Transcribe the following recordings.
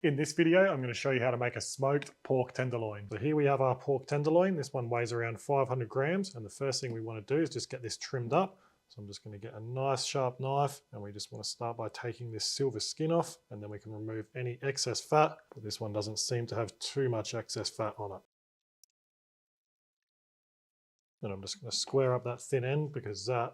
In this video, I'm going to show you how to make a smoked pork tenderloin. So here we have our pork tenderloin. This one weighs around 500 grams. And the first thing we want to do is just get this trimmed up. So I'm just going to get a nice sharp knife, and we just want to start by taking this silver skin off, and then we can remove any excess fat. But this one doesn't seem to have too much excess fat on it. And I'm just going to square up that thin end because that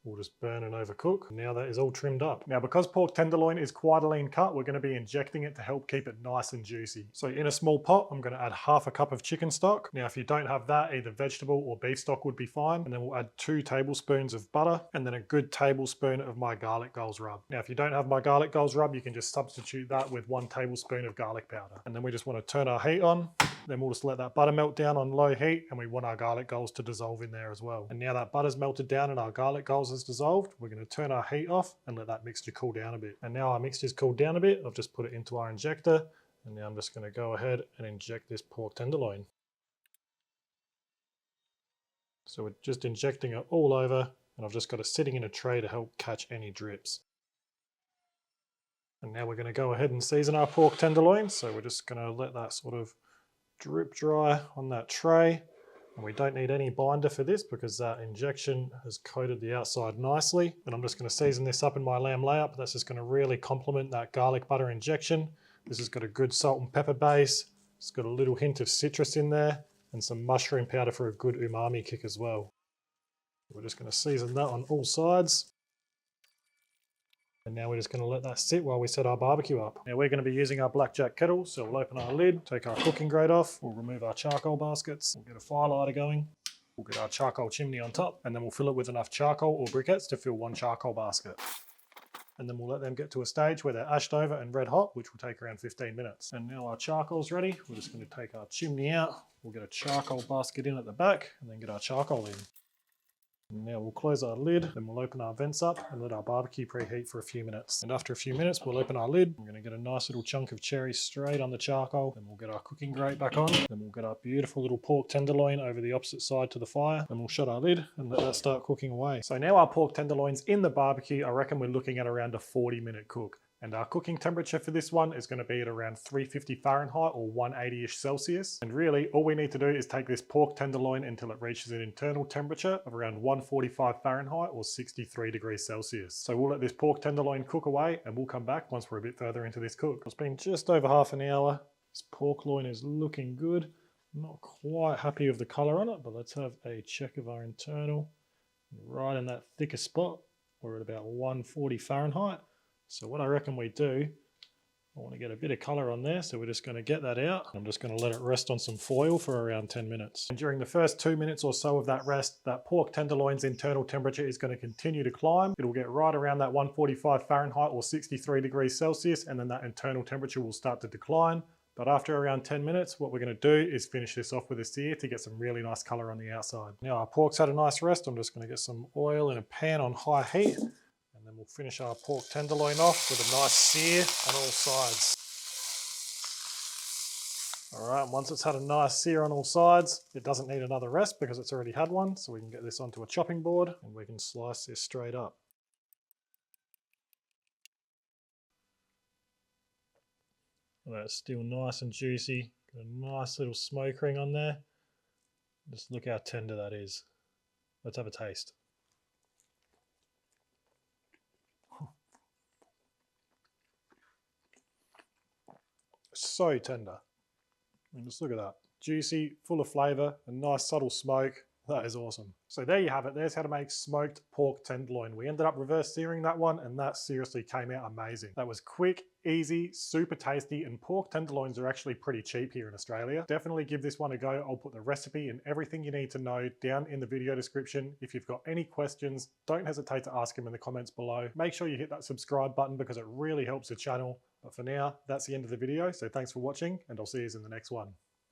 will just burn and overcook. Now that is all trimmed up. Now, because pork tenderloin is quite a lean cut, we're going to be injecting it to help keep it nice and juicy. So in a small pot, I'm going to add half a cup of chicken stock. Now, if you don't have that, either vegetable or beef stock would be fine. And then we'll add 2 tablespoons of butter and then a good tablespoon of my garlic goals rub. Now, if you don't have my garlic goals rub, you can just substitute that with 1 tablespoon of garlic powder. And then we just want to turn our heat on. Then we'll just let that butter melt down on low heat, and we want our garlic goals to dissolve in there as well. And now that butter's melted down and our garlic goals is dissolved, we're going to turn our heat off and let that mixture cool down a bit. And now our mixture's cooled down a bit, I've just put it into our injector, and now I'm just going to go ahead and inject this pork tenderloin. So we're just injecting it all over, and I've just got it sitting in a tray to help catch any drips. And now we're going to go ahead and season our pork tenderloin, so we're just going to let that sort of drip dry on that tray. And we don't need any binder for this because that injection has coated the outside nicely. And I'm just going to season this up in my lamb layup. That's just going to really complement that garlic butter injection. This has got a good salt and pepper base. It's got a little hint of citrus in there and some mushroom powder for a good umami kick as well. We're just going to season that on all sides. And now we're just going to let that sit while we set our barbecue up. Now we're going to be using our blackjack kettle, so we'll open our lid, take our cooking grate off, we'll remove our charcoal baskets, we'll get a fire lighter going, we'll get our charcoal chimney on top, and then we'll fill it with enough charcoal or briquettes to fill 1 charcoal basket. And then we'll let them get to a stage where they're ashed over and red hot, which will take around 15 minutes. And now our charcoal's ready, we're just going to take our chimney out, we'll get a charcoal basket in at the back, and then get our charcoal in. Now we'll close our lid, then we'll open our vents up and let our barbecue preheat for a few minutes. And after a few minutes, we'll open our lid. I'm going to get a nice little chunk of cherry straight on the charcoal. Then we'll get our cooking grate back on. Then we'll get our beautiful little pork tenderloin over the opposite side to the fire. Then we'll shut our lid and let that start cooking away. So now our pork tenderloin's in the barbecue. I reckon we're looking at around a 40-minute cook. And our cooking temperature for this one is going to be at around 350 Fahrenheit or 180-ish Celsius. And really, all we need to do is take this pork tenderloin until it reaches an internal temperature of around 145 Fahrenheit or 63 degrees Celsius. So we'll let this pork tenderloin cook away, and we'll come back once we're a bit further into this cook. It's been just over half an hour. This pork loin is looking good. I'm not quite happy with the color on it, but let's have a check of our internal. Right in that thicker spot, we're at about 140 Fahrenheit. So what I reckon we do, I want to get a bit of colour on there, so we're just going to get that out. I'm just going to let it rest on some foil for around 10 minutes. And during the first 2 minutes or so of that rest, that pork tenderloin's internal temperature is going to continue to climb. It'll get right around that 145 Fahrenheit or 63 degrees Celsius, and then that internal temperature will start to decline. But after around 10 minutes, what we're going to do is finish this off with a sear to get some really nice colour on the outside. Now our pork's had a nice rest. I'm just going to get some oil in a pan on high heat. And then we'll finish our pork tenderloin off with a nice sear on all sides. All right, once it's had a nice sear on all sides, it doesn't need another rest because it's already had one. So we can get this onto a chopping board and we can slice this straight up. And that's still nice and juicy. Got a nice little smoke ring on there. Just look how tender that is. Let's have a taste. So tender. And just look at that. Juicy, full of flavour, a nice subtle smoke. That is awesome. So there you have it. There's how to make smoked pork tenderloin. We ended up reverse searing that one, and that seriously came out amazing. That was quick, easy, super tasty, and pork tenderloins are actually pretty cheap here in Australia. Definitely give this one a go. I'll put the recipe and everything you need to know down in the video description. If you've got any questions, don't hesitate to ask them in the comments below. Make sure you hit that subscribe button because it really helps the channel. But for now, that's the end of the video. So thanks for watching, and I'll see you in the next one.